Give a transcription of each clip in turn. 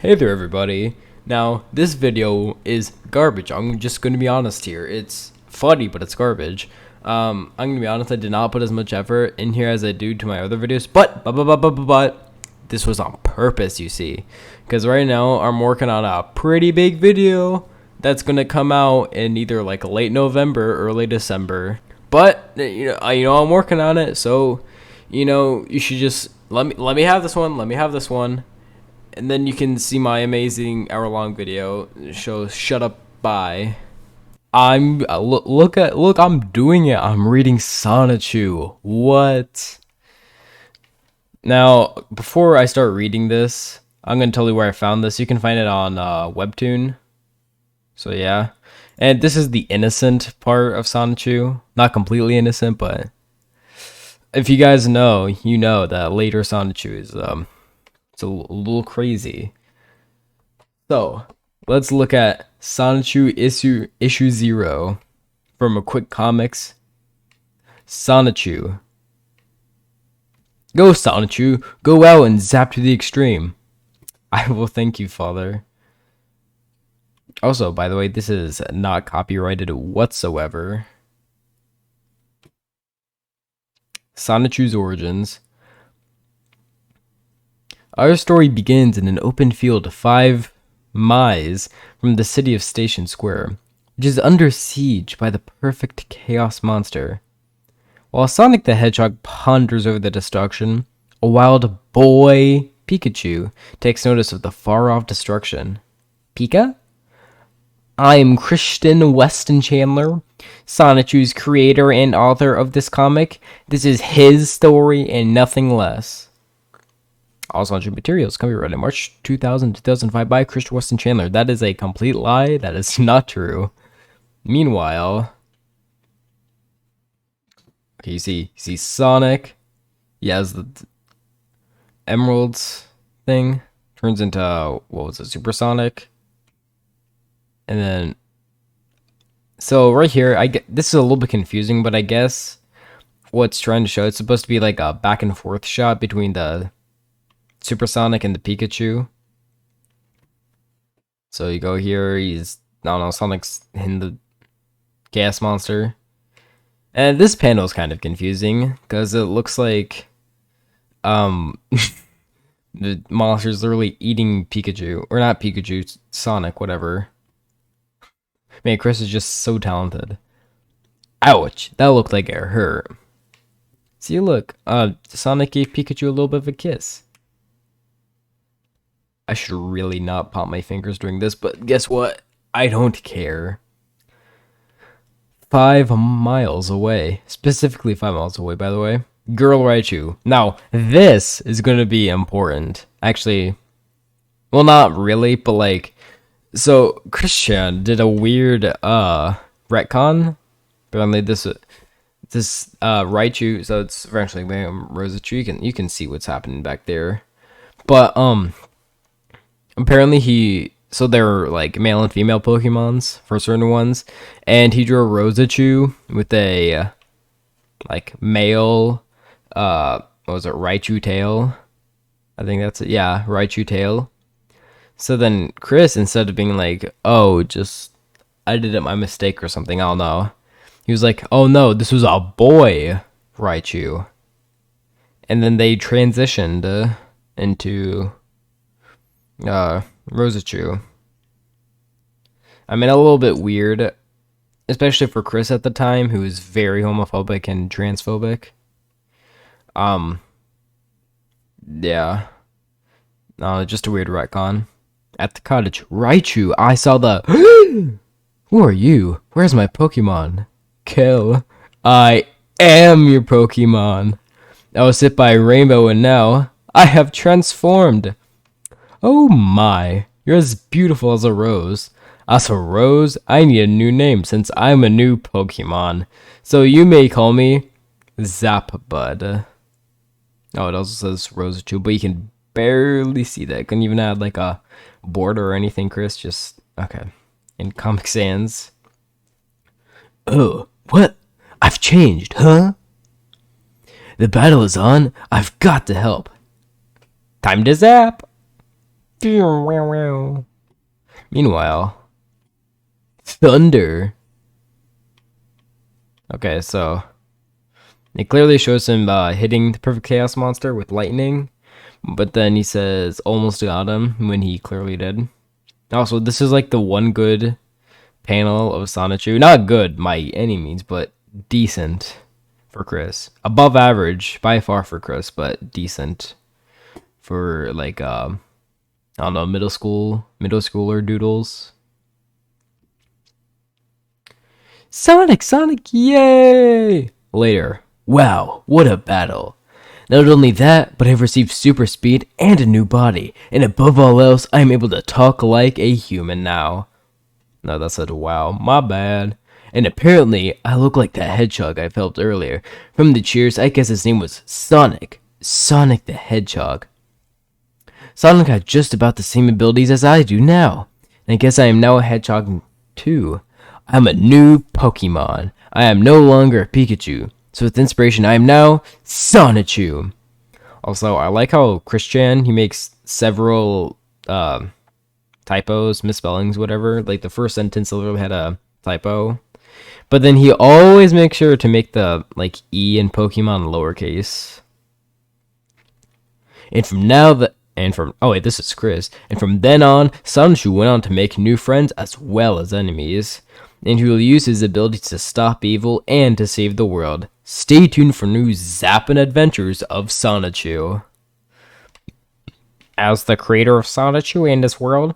Hey there everybody. Now, this video is garbage. I'm just going to be honest here. It's funny, but it's garbage. I'm going to be honest, I did not put as much effort in here as I do to my other videos, but this was on purpose, you see. Because right now, I'm working on a pretty big video that's going to come out in either like late November or early December. But, I'm working on it, so, you should just let me have this one. And then you can see my amazing hour-long video. Shut up, bye. Look, I'm doing it. I'm reading Sonichu. What? Now, before I start reading this, I'm gonna tell you where I found this. You can find it on Webtoon. So yeah, and this is the innocent part of Sonichu. Not completely innocent, but if you guys know, you know that later Sonichu is it's a little crazy. So, let's look at Sonichu issue 0 from a quick comics. Sonichu. Go Sonichu, go out and zap to the extreme. I will thank you, Father. Also, by the way, this is not copyrighted whatsoever. Sonichu's origins. Our story begins in an open field 5 miles from the city of Station Square, which is under siege by the perfect chaos monster. While Sonic the Hedgehog ponders over the destruction, a wild boy, Pikachu, takes notice of the far-off destruction. Pika? I'm Christian Weston Chandler, Sonichu's creator and author of this comic. This is his story and nothing less. All Sonichu materials copyrighted March 2005 by Christian Weston Chandler. That is a complete lie. That is not true. Meanwhile, okay, you see Sonic. He has the emeralds thing. Turns into, what was it, Supersonic? And then, so right here, this is a little bit confusing, but I guess what's trying to show, it's supposed to be like a back and forth shot between the Supersonic and the Pikachu. So you go here, Sonic's in the gas monster. And this panel is kind of confusing, because it looks like, the monster's literally eating Pikachu, or not Pikachu, Sonic, whatever. Man, Chris is just so talented. Ouch, that looked like it hurt. See, look, Sonic gave Pikachu a little bit of a kiss. I should really not pop my fingers during this, but guess what? I don't care. 5 miles away. Specifically 5 miles away, by the way. Girl Raichu. Now, this is going to be important. Actually, well, not really, but like, so Christian did a weird retcon. Apparently this Raichu, so it's eventually rosechu. You can see what's happening back there. But apparently so they're like male and female Pokemons for certain ones, and he drew a rosechu with a like male what was it, Raichu tail? I think that's it. Yeah, Raichu tail. So then Chris, instead of being like, oh, just I did it my mistake or something, I don't know, he was like, oh no, this was a boy Raichu. And then they transitioned into rosechu. I mean, a little bit weird, especially for Chris at the time, who was very homophobic and transphobic. Yeah. Just a weird retcon. At the cottage, Raichu, I saw the Who are you? Where's my Pokemon? Kill. I am your Pokemon. I was hit by a rainbow and now I have transformed. Oh my, you're as beautiful as a rose. As a rose, I need a new name since I'm a new Pokemon. So you may call me Zapbud. Oh, it also says Rosechu, but you can barely see that. Couldn't even add like a border or anything, Chris. Just, okay. In Comic Sans. Oh, what? I've changed, huh? The battle is on. I've got to help. Time to zap. Meanwhile, thunder. Okay, so it clearly shows him hitting the perfect chaos monster with lightning, but then he says almost got him when he clearly did. Also, this is like the one good panel of Sonichu. Not good by any means, but decent for Chris. Above average by far for Chris, but decent for like I don't know, middle schooler doodles. Sonic, yay! Later. Wow, what a battle. Not only that, but I've received super speed and a new body, and above all else, I am able to talk like a human now. No, that said wow, my bad. And apparently, I look like that hedgehog I felt earlier. From the cheers, I guess his name was Sonic. Sonic the Hedgehog. Sonic had just about the same abilities as I do now. And I guess I am now a hedgehog too. I'm a new Pokemon. I am no longer a Pikachu. So with inspiration, I am now Sonichu. Also, I like how Christian, he makes several typos, misspellings, whatever. Like the first sentence literally had a typo. But then he always makes sure to make the like E in Pokemon lowercase. And from now the oh wait, this is Chris. And from then on, Sonichu went on to make new friends as well as enemies. And he will use his ability to stop evil and to save the world. Stay tuned for new zappin' adventures of Sonichu. As the creator of Sonichu and this world,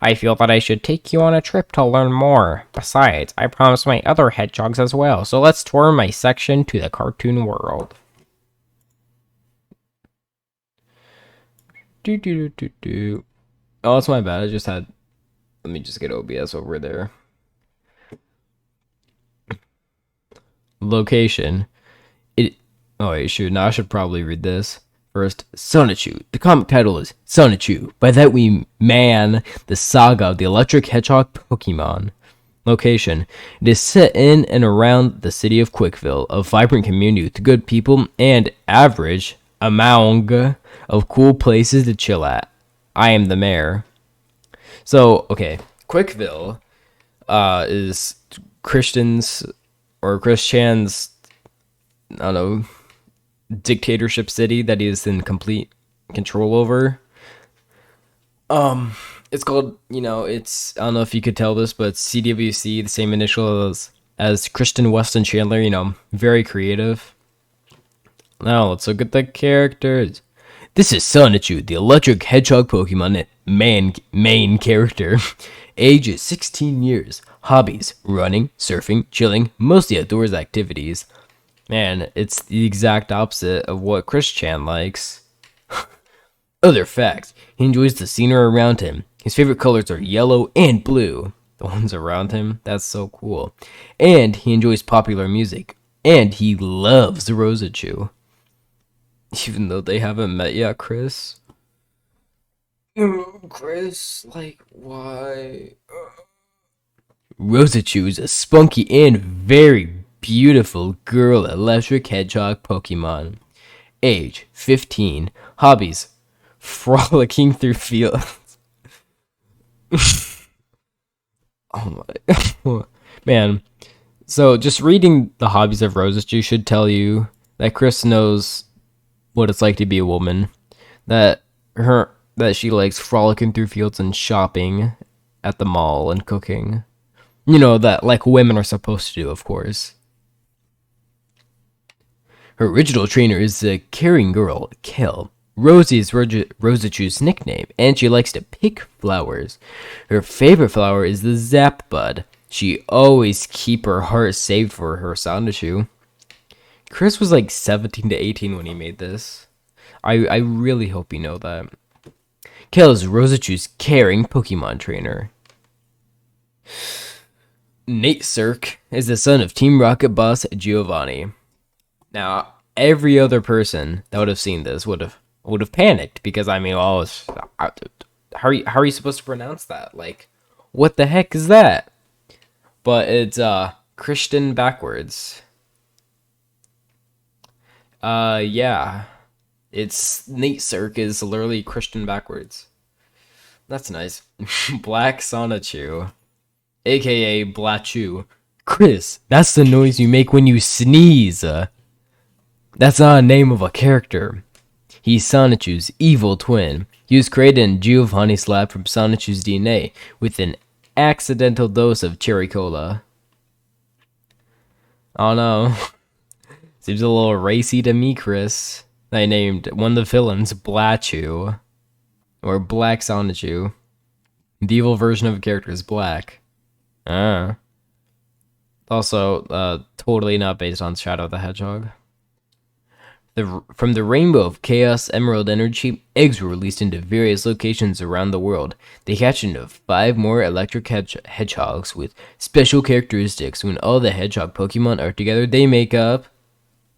I feel that I should take you on a trip to learn more. Besides, I promised my other hedgehogs as well, so let's tour my section to the cartoon world. Oh, that's my bad. Let me just get OBS over there. Location. Oh wait, shoot. Now I should probably read this. First, Sonichu. The comic title is Sonichu. By that we man the saga of the electric hedgehog Pokemon. Location. It is set in and around the city of Quickville, a vibrant community with good people and average amount of cool places to chill at. I am the mayor. So, okay. Quickville is Christian's, I don't know, dictatorship city that he is in complete control over. It's called, it's, I don't know if you could tell this, but it's CWC, the same initial as Kristen Weston Chandler, very creative. Now, let's look at the characters. This is Sonichu, the electric hedgehog Pokemon main character. Age is 16 years. Hobbies, running, surfing, chilling, mostly outdoors activities. Man, it's the exact opposite of what Chris Chan likes. Other facts. He enjoys the scenery around him. His favorite colors are yellow and blue. The ones around him? That's so cool. And he enjoys popular music. And he loves rosechu. Even though they haven't met yet, Chris. Chris, like, why? Rosechu is a spunky and very beautiful girl electric hedgehog Pokemon. Age 15. Hobbies frolicking through fields. Oh my man. So just reading the hobbies of Rosechu should tell you that Chris knows what it's like to be a woman. That she likes frolicking through fields and shopping at the mall and cooking. That like women are supposed to do, of course. Her original trainer is the caring girl, Kel. Rosie is Rosechu's nickname, and she likes to pick flowers. Her favorite flower is the Zap Bud. She always keep her heart saved for her Sonichu. Chris was like 17 to 18 when he made this. I really hope you know that. Kel is Rosechu's caring Pokemon trainer. Nate Cirque is the son of Team Rocket boss Giovanni. Now, every other person that would have seen this would have panicked because how are you supposed to pronounce that? Like, what the heck is that? But it's Christian backwards. Yeah. It's Nate Cirque is literally Christian backwards. That's nice. Black Sonichu, aka Blachu. Chris, that's the noise you make when you sneeze. That's not a name of a character. He's Sonichu's evil twin. He was created in Giovanni's lab from Sonichu's DNA with an accidental dose of cherry cola. Oh no. Seems a little racy to me, Chris. I named one of the villains Blachu. Or Black Sonichu. The evil version of a character is black. Also, totally not based on Shadow the Hedgehog. From the rainbow of chaos emerald energy, eggs were released into various locations around the world. They hatched into 5 more electric hedgehogs with special characteristics. When all the hedgehog Pokemon are together, they make up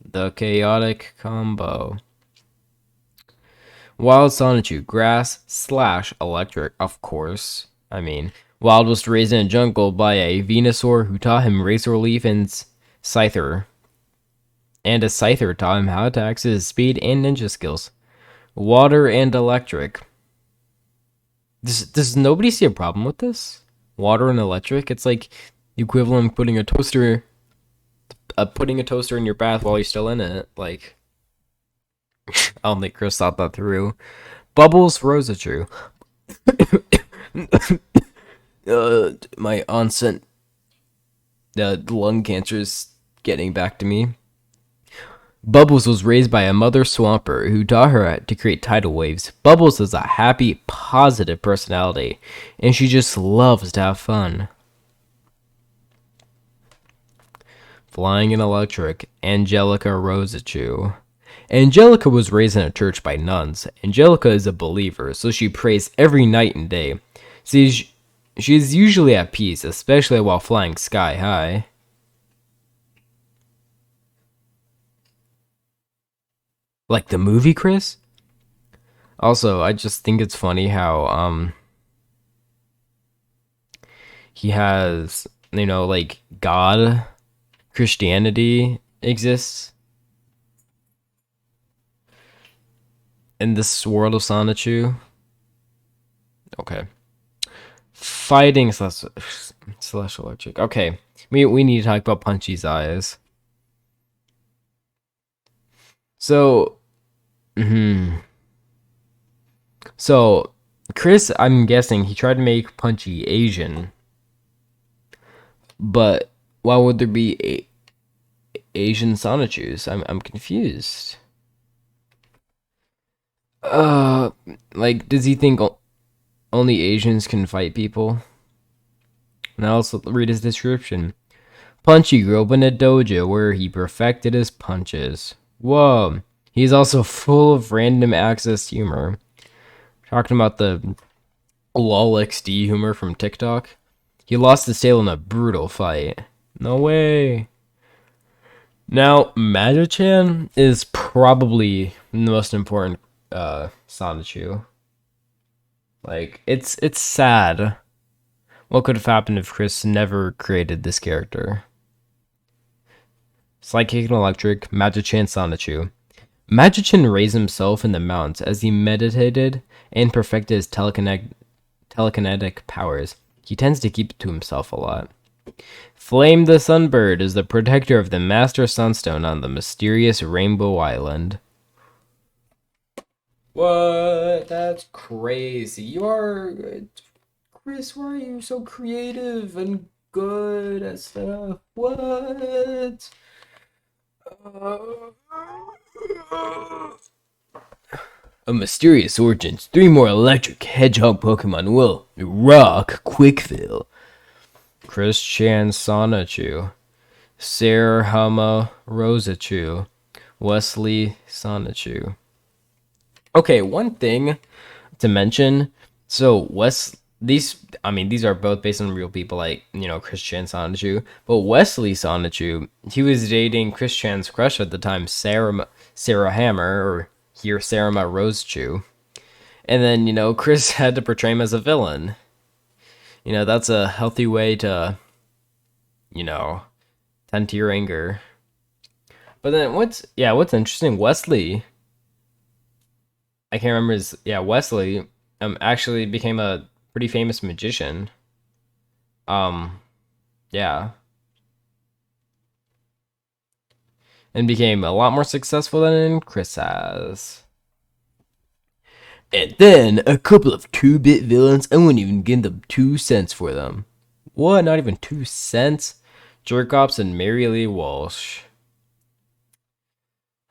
the chaotic combo. Wild Sonichu, grass / electric, of course. Wild was raised in a jungle by a Venusaur who taught him Razor Leaf and Scyther. And a Scyther taught him how to access his speed and ninja skills. Water and electric. Does nobody see a problem with this? Water and electric? It's like the equivalent of putting a toaster in your bath while you're still in it. Like, I don't think Chris thought that through. Bubbles Rosechu. My onset lung cancer is getting back to me. Bubbles was raised by a mother swamper who taught her to create tidal waves. Bubbles has a happy, positive personality, and she just loves to have fun. Flying and electric, Angelica Rosechu. Angelica was raised in a church by nuns. Angelica is a believer, so she prays every night and day. See, she is usually at peace, especially while flying sky high. Like the movie, Chris? Also, I just think it's funny how, he has, like, God, Christianity exists in this world of Sonichu. Okay. Fighting Celestial Electric. Okay, we need to talk about Punchy's eyes. So, So, Chris, I'm guessing he tried to make Punchy Asian. But why would there be Asian Sonichus? I'm confused. Like, does he think only Asians can fight people? And I'll also read his description. Punchy grew up in a dojo where he perfected his punches. Whoa. He's also full of random access humor. Talking about the LOLXD humor from TikTok. He lost his tail in a brutal fight. No way. Now, Magic-chan is probably the most important Sonichu. Like, it's sad. What could have happened if Chris never created this character? Psychic and Electric, Magic-chan Sonichu. Magic-chan raised himself in the mountains as he meditated and perfected his telekinetic powers. He tends to keep it to himself a lot. Flame the Sunbird is the protector of the Master Sunstone on the mysterious Rainbow Island. What? That's crazy. You are... Chris, why are you so creative and good at stuff? What? A mysterious origins. 3 more electric hedgehog Pokemon will rock Quickville. Christian Sonichu, Sarahama Rosechu, Wesley Sonichu. Okay, one thing to mention. So these are both based on real people, like, Christian Sonichu. But Wesley Sonichu, he was dating Christian's crush at the time, Sarah Hammer, or here Sarama Rosechu. And then, Chris had to portray him as a villain. That's a healthy way to, tend to your anger. But then what's interesting, Wesley, I can't remember Wesley actually became a pretty famous magician. Yeah, and became a lot more successful than Chris has. And then a couple of 2-bit villains. I wouldn't even give them 2 cents for them. What? Not even 2 cents? Jerkops and Mary Lee Walsh.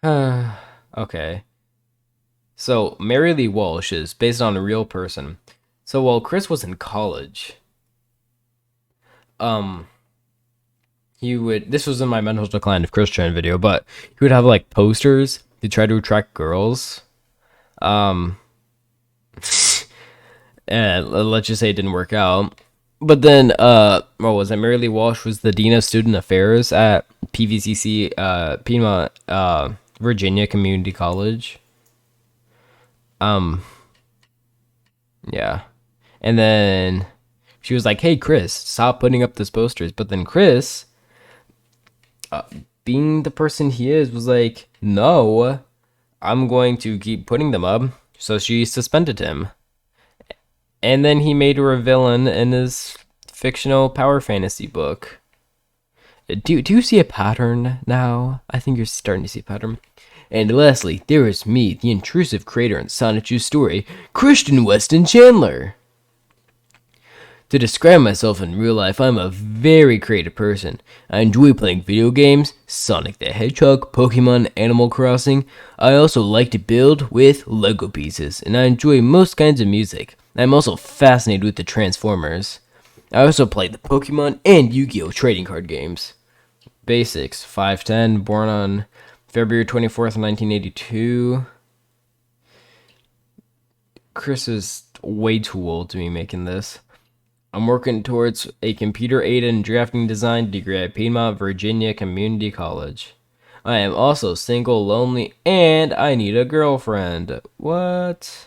Okay. So Mary Lee Walsh is based on a real person. So while Chris was in college, um, he would. This was in my mental decline of Chris Trend video, but he would have like posters to try to attract girls. Um, and let's just say it didn't work out. But then, what was it? Mary Lee Walsh was the Dean of Student Affairs at PVCC, Piedmont, Virginia Community College. Yeah. And then she was like, "Hey, Chris, stop putting up those posters." But then Chris, being the person he is, was like, "No, I'm going to keep putting them up." So she suspended him. And then he made her a villain in his fictional power fantasy book. Do you see a pattern now? I think you're starting to see a pattern. And lastly, there is me, the intrusive creator in Sonichu's story, Christian Weston Chandler. To describe myself in real life, I'm a very creative person. I enjoy playing video games, Sonic the Hedgehog, Pokemon, Animal Crossing. I also like to build with Lego pieces, and I enjoy most kinds of music. I'm also fascinated with the Transformers. I also play the Pokemon and Yu-Gi-Oh! Trading card games. Basics, 5'10", born on February 24th, 1982. Chris is way too old to be making this. I'm working towards a computer-aided drafting design degree at Piedmont, Virginia Community College. I am also single, lonely, and I need a girlfriend. What?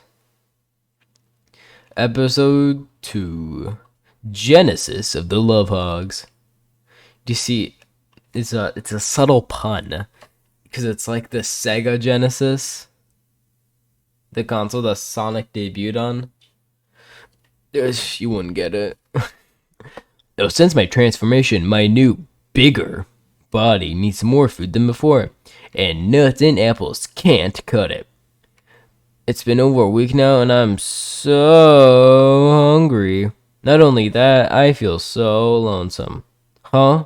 Episode 2. Genesis of the Love Hogs. Do you see? It's a subtle pun. Because it's like the Sega Genesis. The console that Sonic debuted on. You wouldn't get it. Though since my transformation, my new, bigger body needs more food than before. And nuts and apples can't cut it. It's been over a week now and I'm so hungry. Not only that, I feel so lonesome. Huh?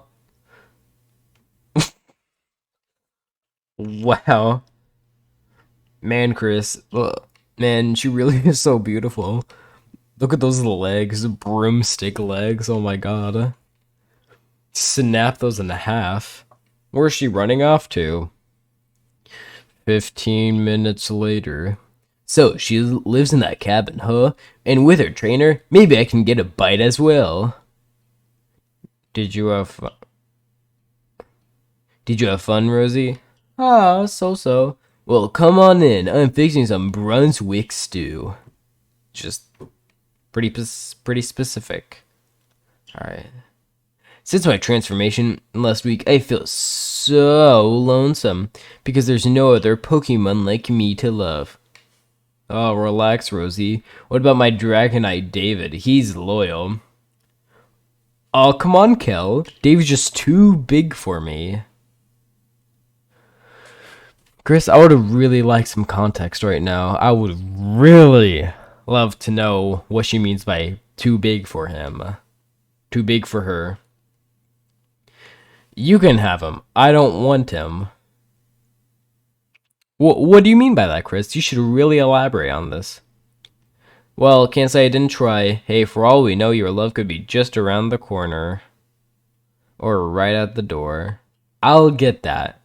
Wow. Man, Chris. Man, she really is so beautiful. Look at those legs. Broomstick legs. Oh my god. Snap those in half. Where's she running off to? 15 minutes later. So, she lives in that cabin, huh? And with her trainer, maybe I can get a bite as well. Did you have fun? Did you have fun, Rosie? Ah, so. Well, come on in. I'm fixing some Brunswick stew. Just pretty specific. Alright. Since my transformation last week, I feel so lonesome because there's no other Pokemon like me to love. Oh, relax, Rosie. What about my Dragonite David? He's loyal. Oh, come on, Kel. David's just too big for me. Chris, I would have really liked some context right now. I would really love to know what she means by too big for him. Too big for her. You can have him. I don't want him. What do you mean by that, Chris? You should really elaborate on this. Well, can't say I didn't try. Hey, for all we know, your love could be just around the corner. Or right at the door. I'll get that.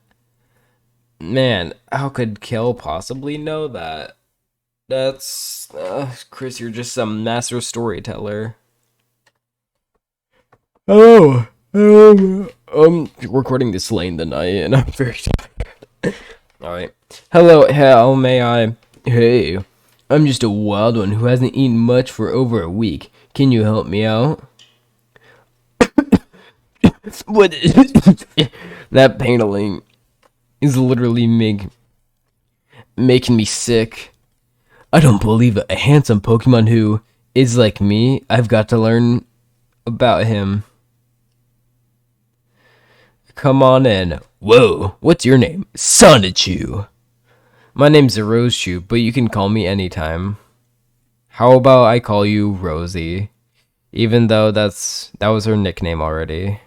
Man, how could Kel possibly know that? That's... Chris, you're just some master storyteller. Hello. I'm recording this late in the night, and I'm very tired. Alright. Hello, how may I... Hey, I'm just a wild one who hasn't eaten much for over a week. Can you help me out? What is... That paneling is literally making me sick. I don't believe it. A handsome Pokemon who is like me. I've got to learn about him. Come on in. Whoa, what's your name? Sonichu. My name's rosechu, but you can call me anytime. How about I call you Rosie? Even though that was her nickname already.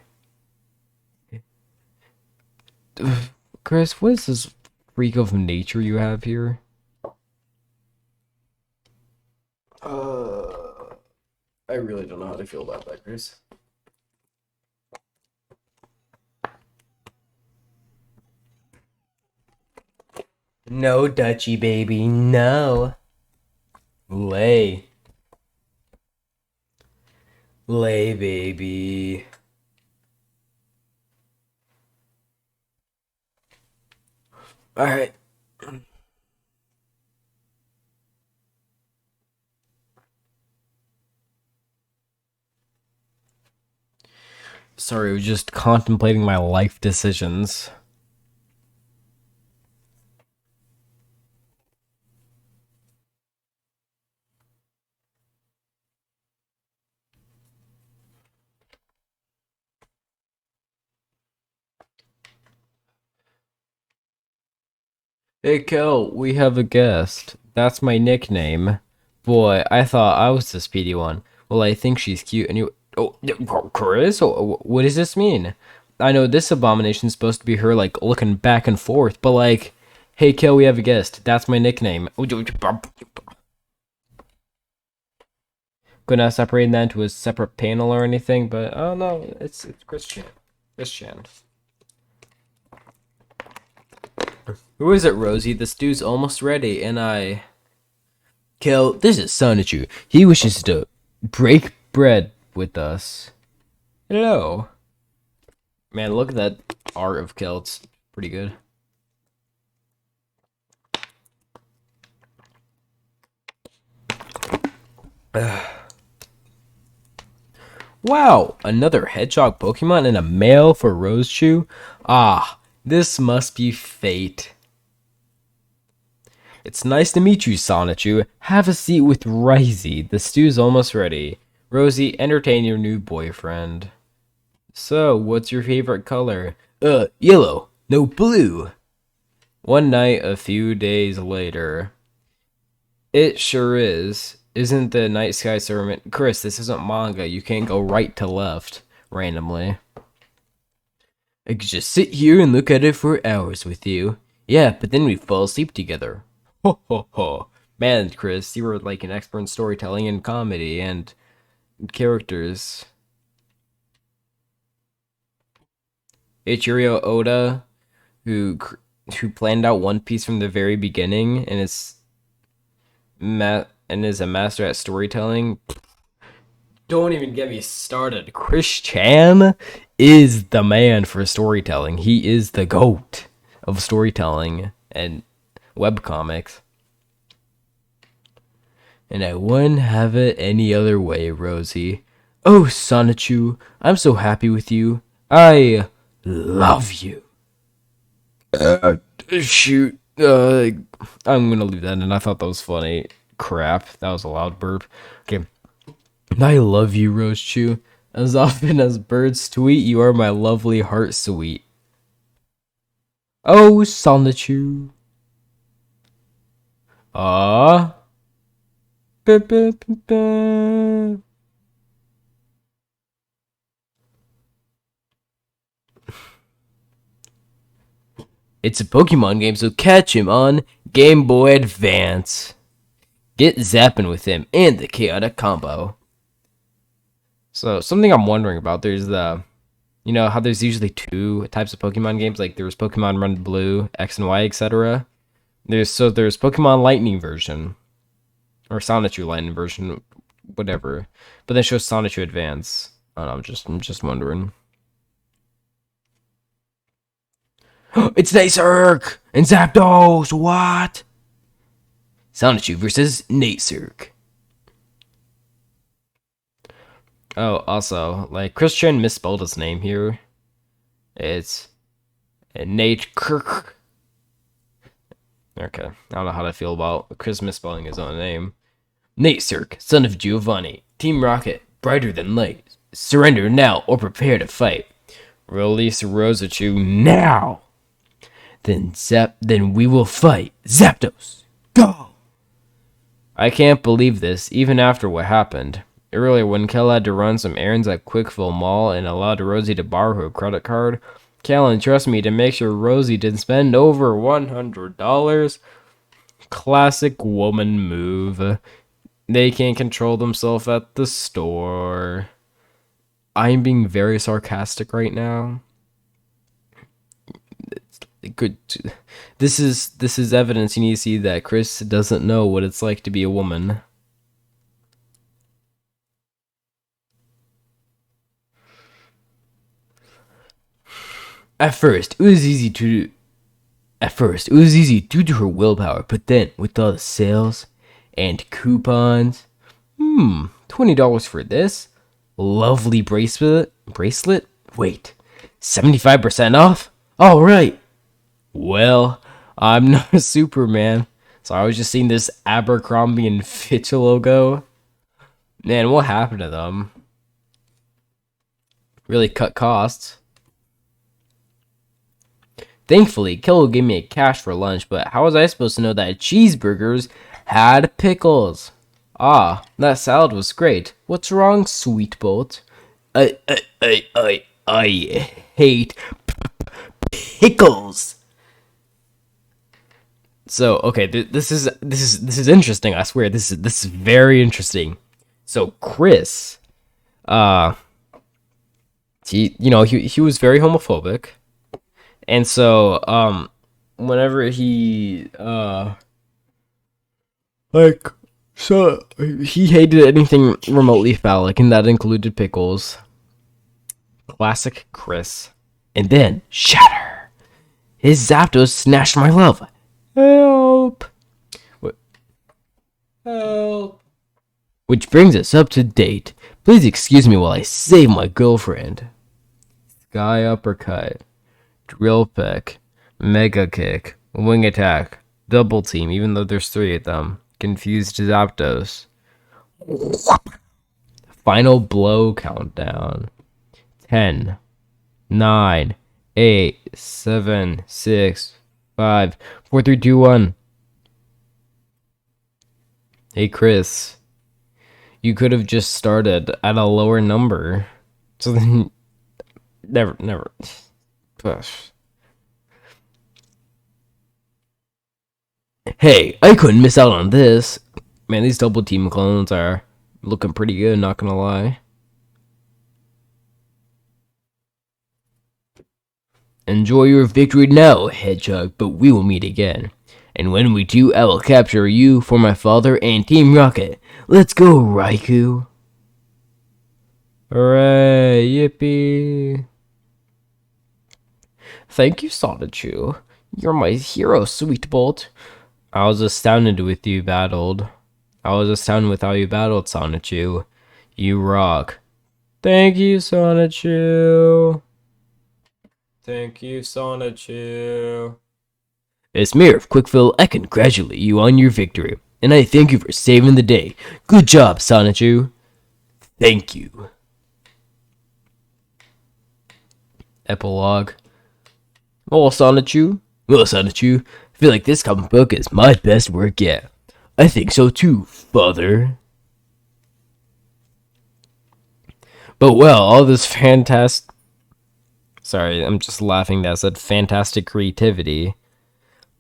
Chris, what is this freak of nature you have here? I really don't know how to feel about that, Chris. No, Dutchy baby, no. Lay. Lay, baby. Alright. Sorry, I was just contemplating my life decisions. Hey, Kel, we have a guest. That's my nickname. Boy, I thought I was the speedy one. Well, I think she's cute anyway. Oh, Chris? What does this mean? I know this abomination's supposed to be her, like, looking back and forth, but, like, hey, Kel, we have a guest. That's my nickname. Could not separate that into a separate panel or anything, but, oh no, it's Christian. Christian. Who is it, Rosie? The stew's almost ready, and Kel, this is Sonichu. He wishes to break bread with us. Hello. Man, look at that art of Kel. It's pretty good. Wow, another hedgehog Pokemon and a male for rosechu? Ah, this must be fate. It's nice to meet you, Sonichu. Have a seat with Risey. The stew's almost ready. Rosie, entertain your new boyfriend. So, what's your favorite color? Yellow. No, blue. One night, a few days later. It sure is. Isn't the night sky so Chris, this isn't manga. You can't go right to left randomly. I could just sit here and look at it for hours with you. Yeah, but then we'd fall asleep together. Ho ho ho. Man, Chris, you were like an expert in storytelling and comedy and characters. Ichiro Oda, who planned out One Piece from the very beginning and is a master at storytelling. Don't even get me started. Chris Chan is the man for storytelling. He is the GOAT of storytelling and webcomics. And I wouldn't have it any other way, Rosie. Oh, Sonichu, I'm so happy with you. I love you. Shoot. I'm gonna leave that in. I thought that was funny. Crap, that was a loud burp. Okay. I love you, rosechu. As often as birds tweet, you are my lovely heart sweet. Oh, Sonichu. Ah. It's a Pokemon game, so catch him on Game Boy Advance. Get zapping with him and the chaotic combo. So, something I'm wondering about, there's you know how there's usually two types of Pokemon games, like there's Pokemon Red and Blue, X and Y, etc. There's Pokemon Lightning version, or Sonichu Lightning version, whatever. But then it shows Sonichu Advance. I don't know, I'm just wondering. It's Nasurk and Zapdos. What? Sonichu versus Nasurk. Oh, also, like Christian misspelled his name here. It's Nate Kirk. Okay, I don't know how to feel about Chris misspelling his own name. Nate Cirque, son of Giovanni. Team Rocket, brighter than light. Surrender now or prepare to fight. Release rosechu now. Then we will fight. Zapdos, go! I can't believe this, even after what happened. Earlier, when Kel had to run some errands at Quickville Mall and allowed Rosie to borrow her credit card, Kel entrusted me to make sure Rosie didn't spend over $100. Classic woman move. They can't control themselves at the store. I'm being very sarcastic right now. Good. This is evidence you need to see that Chris doesn't know what it's like to be a woman. At first, it was easy due to her willpower, but then with all the sales and coupons, $20 for this lovely bracelet. Wait, 75% off? All right. Well, I'm not a Superman, so I was just seeing this Abercrombie and Fitch logo. Man, what happened to them? Really cut costs. Thankfully, Killo gave me cash for lunch, but how was I supposed to know that cheeseburgers had pickles? Ah, that salad was great. What's wrong, Sweet Bolt? I hate pickles. So okay, this is interesting. I swear this is very interesting. So Chris, he was very homophobic, and so whenever he he hated anything remotely phallic, and that included pickles. Classic Chris. And then shatter. His Zapdos snatched my love. Help! What? Help! Which brings us up to date. Please excuse me while I save my girlfriend. Sky Uppercut, Drill Peck, Mega Kick, Wing Attack, Double Team, even though there's 3 of them. Confused Zapdos. Final Blow countdown. 10, 9, 8, 7, 6, 5, 4, 3, 2, 1. Hey, Chris. You could have just started at a lower number. So then... Never. Push. Hey, I couldn't miss out on this. Man, these double team clones are looking pretty good, not gonna lie. Enjoy your victory now, Hedgehog, but we will meet again. And when we do, I will capture you for my father and Team Rocket. Let's go, Raikou. Hooray, yippee. Thank you, Sonichu. You're my hero, Sweet Bolt. I was astounded with you battled. Sonichu. You rock. Thank you, Sonichu. Thank you, Sonichu. As Mayor of Quickville, I congratulate you on your victory, and I thank you for saving the day. Good job, Sonichu. Thank you. Epilogue. Well, Sonichu, I feel like this comic book is my best work yet. I think so too, father. But well, all this fantastic... Sorry, I'm just laughing that I said fantastic creativity.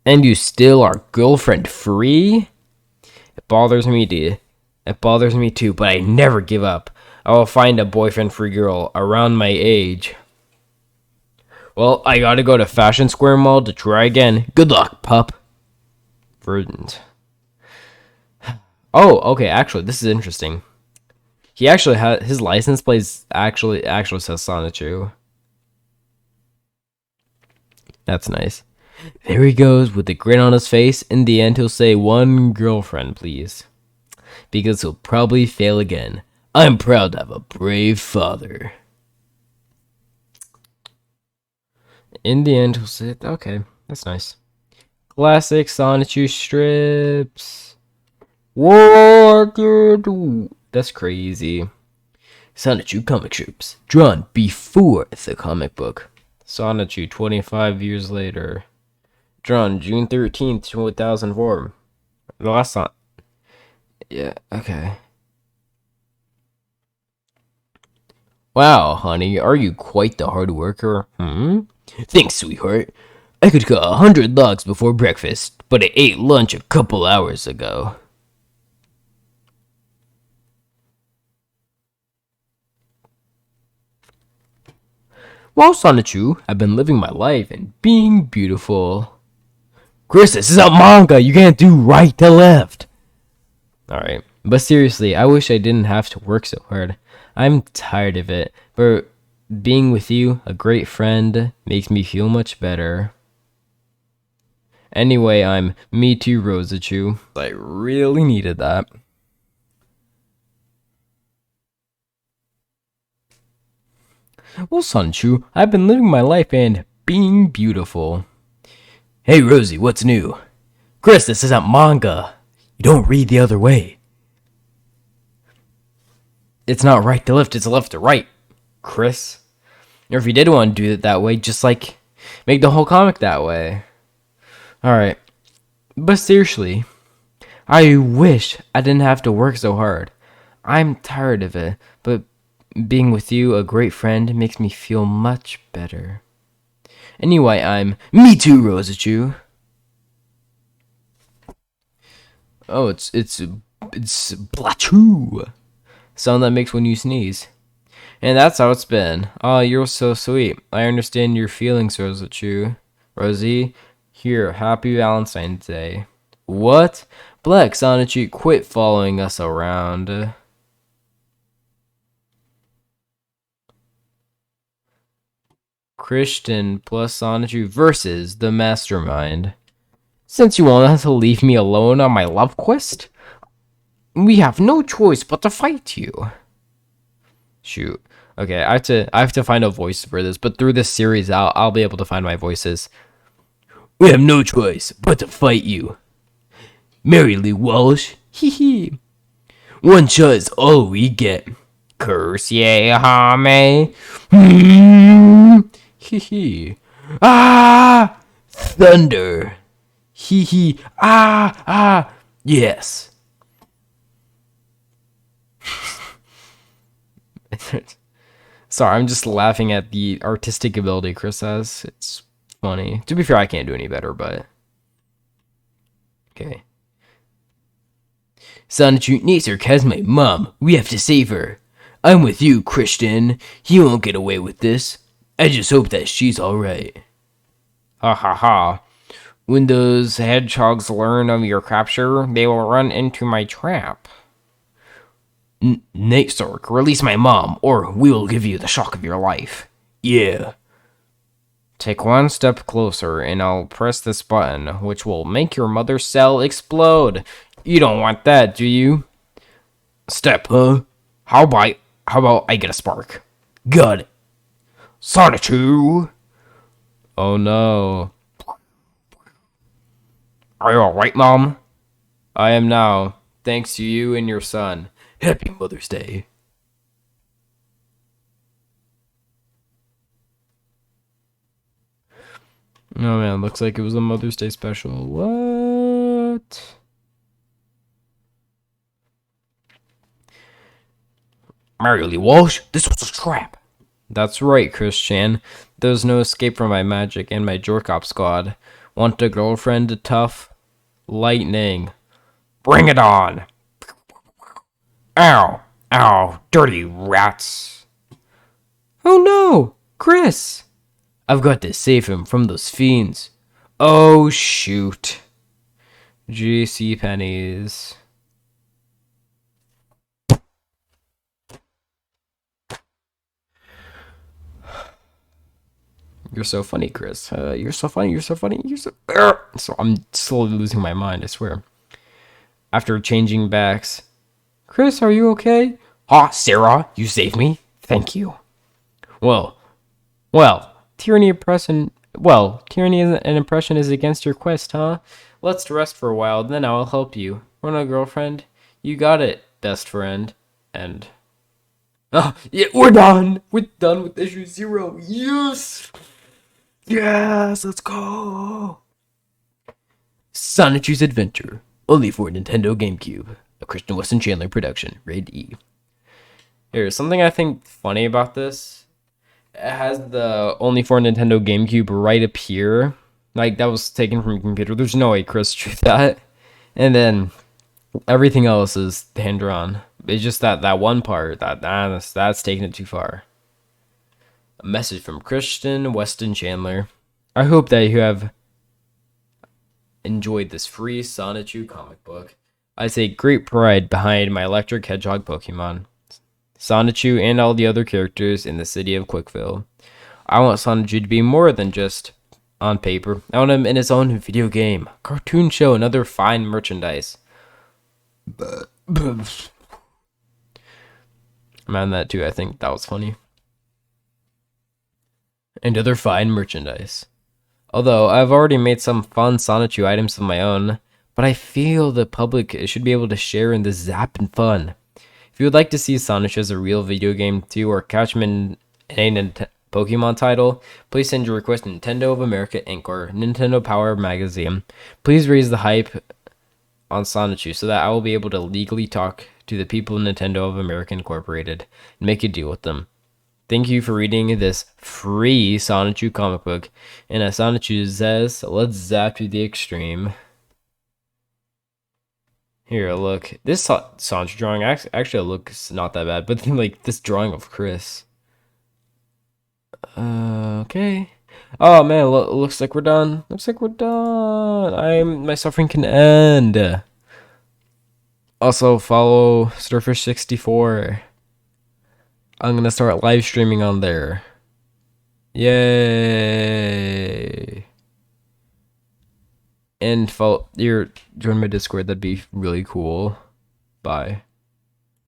And you still are girlfriend free? It bothers me too, but I never give up. I will find a boyfriend free girl around my age. Well, I gotta go to Fashion Square Mall to try again. Good luck, pup. Verdant. Oh, okay, actually, this is interesting. He actually has his license plates actually says Sonichu. That's nice. There he goes with a grin on his face. In the end, he'll say, "One girlfriend, please." Because he'll probably fail again. I'm proud to have a brave father. In the end, he'll say, okay, that's nice. Classic Sonichu strips. What, dude? That's crazy. Sonichu comic strips, drawn before the comic book. Sonichu, 25 years later. Drawn June 13th, 2004. The last time. Yeah, okay. Wow, honey, are you quite the hard worker? Thanks, sweetheart. I could cut 100 logs before breakfast, but I ate lunch a couple hours ago. Well, Sonichu, I've been living my life and being beautiful. Chris, this is a manga. You can't do right to left. Alright, but seriously, I wish I didn't have to work so hard. I'm tired of it, but being with you, a great friend, makes me feel much better. Anyway, I'm me too, rosechu. I really needed that. Well, Sonichu, I've been living my life and being beautiful. Hey, Rosie, what's new? Chris, this isn't manga. You don't read the other way. It's not right to left, it's left to right, Chris. Or if you did want to do it that way, just like make the whole comic that way. Alright. But seriously, I wish I didn't have to work so hard. I'm tired of it, but being with you, a great friend, makes me feel much better. Anyway, I'm me too, rosechu. Oh, it's blachoo. Sound that makes when you sneeze. And that's how it's been. Oh, you're so sweet. I understand your feelings, rosechu. Rosie, here, happy Valentine's Day. What? Black Sonichu, quit following us around. Christian plus Sonichu versus the Mastermind. Since you want to leave me alone on my love quest, we have no choice but to fight you. Shoot. Okay, I have to find a voice for this, but through this series I'll be able to find my voices. We have no choice but to fight you. Merrily Walsh. Hee hee. One shot is all we get. Curse ye hame. Hee hee. Ah! Thunder. Hee hee. Ah! Yes. Sorry, I'm just laughing at the artistic ability Chris has. It's funny. To be fair, I can't do any better, but... Okay. Sonichu Naser has my mom. We have to save her. I'm with you, Christian. He won't get away with this. I just hope that she's alright. Ha ha ha. When those hedgehogs learn of your capture, they will run into my trap. Nasork, release my mom, or we will give you the shock of your life. Yeah. Take one step closer, and I'll press this button, which will make your mother's cell explode. You don't want that, do you? Step, huh? How about I get a spark? Got it. Sonichu! Oh no. Are you alright, Mom? I am now, thanks to you and your son. Happy Mother's Day. Oh man, looks like it was a Mother's Day special. What? Merrily Walsh, this was a trap. That's right, Christian. There's no escape from my magic and my Jorkop squad. Want a girlfriend, tough? Lightning. Bring it on! Ow! Ow! Dirty rats! Oh no! Chris! I've got to save him from those fiends. Oh shoot. GC pennies. You're so funny, Chris. You're so funny. You're so funny. You're so... So I'm slowly losing my mind, I swear. After changing backs. Chris, are you okay? Ah, Sarah, you saved me. Thank you. Well, tyranny, oppression, Well, tyranny and oppression is against your quest, huh? Let's rest for a while, then I'll help you. Run a girlfriend? You got it, best friend. And oh, yeah, we're done. We're done with issue 0. Yes, yes, let's go. Sonichu's Adventure, only for Nintendo GameCube. A Christian Weston Chandler production, rated E. Here's something I think funny about this. It has the only for Nintendo GameCube right up here. Like, that was taken from a computer. There's no way Chris drew that. And then everything else is hand drawn. It's just that one part that's taking it too far. A message from Christian Weston Chandler. I hope that you have enjoyed this free Sonichu comic book. I take great pride behind my electric hedgehog Pokemon, Sonichu, and all the other characters in the city of Quickville. I want Sonichu to be more than just on paper. I want him in his own video game, cartoon show, and other fine merchandise. Man, that too. I think that was funny. And other fine merchandise. Although I've already made some fun Sonichu items of my own, but I feel the public should be able to share in this zap and fun. If you would like to see Sonichu as a real video game too, or catch him in a Pokemon title, please send your request to Nintendo of America Inc. or Nintendo Power Magazine. Please raise the hype on Sonichu so that I will be able to legally talk to the people of Nintendo of America Incorporated and make a deal with them. Thank you for reading this free Sonichu comic book. And as Sonichu says, let's zap to the extreme. Here, look. This Sonichu drawing actually looks not that bad, but then, like, this drawing of Chris. Okay. Oh man, looks like we're done. Looks like we're done. My suffering can end. Also, follow Sturfish64. I'm gonna start live streaming on there. Yay! And join my Discord. That'd be really cool. Bye.